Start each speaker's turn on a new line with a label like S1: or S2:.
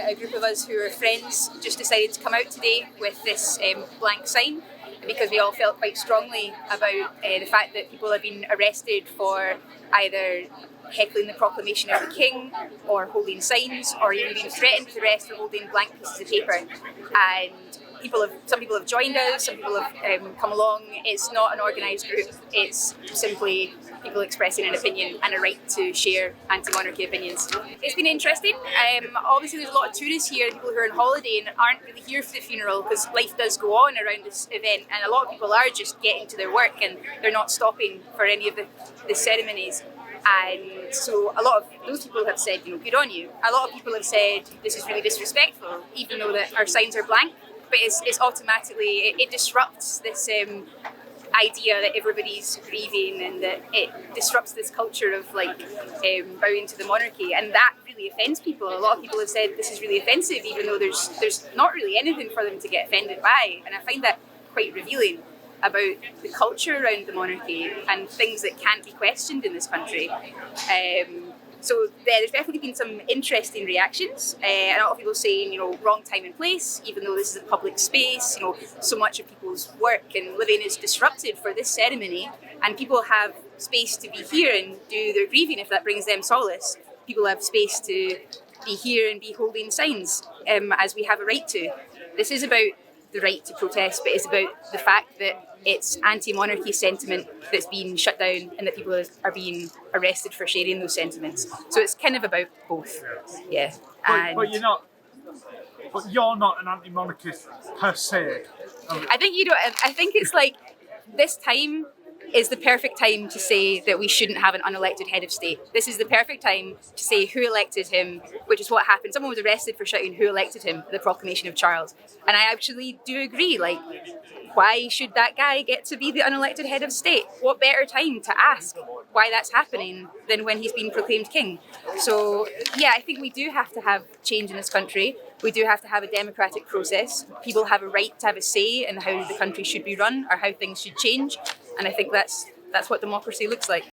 S1: a group of us who are friends just decided to come out today with this blank sign because we all felt quite strongly about the fact that people have been arrested for either heckling the proclamation of the king or holding signs or even being threatened with arrest for holding blank pieces of paper. And some people have joined us, some people have come along. It's not an organised group, it's simply people expressing an opinion and a right to share anti-monarchy opinions. It's been interesting. Obviously there's a lot of tourists here, people who are on holiday and aren't really here for the funeral because life does go on around this event, and a lot of people are just getting to their work and they're not stopping for any of the ceremonies. And so a lot of those people have said, good on you. A lot of people have said this is really disrespectful, even though that our signs are blank. But it's automatically, it disrupts this idea that everybody's grieving, and that it disrupts this culture of bowing to the monarchy, and that really offends people. A lot of people have said this is really offensive, even though there's not really anything for them to get offended by, and I find that quite revealing about the culture around the monarchy and things that can't be questioned in this country. So there's definitely been some interesting reactions. A lot of people saying, wrong time and place, even though this is a public space, so much of people's work and living is disrupted for this ceremony, and people have space to be here and do their grieving if that brings them solace. People have space to be here and be holding signs, as we have a right to. This is about the right to protest, but it's about the fact that it's anti-monarchy sentiment that's being shut down and that people are being arrested for sharing those sentiments. So it's kind of about both. Yeah.
S2: But you're not an anti-monarchist per se.
S1: I think it's this time is the perfect time to say that we shouldn't have an unelected head of state. This is the perfect time to say who elected him, which is what happened. Someone was arrested for shouting who elected him, the proclamation of Charles. And I actually do agree, why should that guy get to be the unelected head of state? What better time to ask why that's happening than when he's been proclaimed king? So yeah, I think we do have to have change in this country. We do have to have a democratic process. People have a right to have a say in how the country should be run or how things should change. And I think that's what democracy looks like.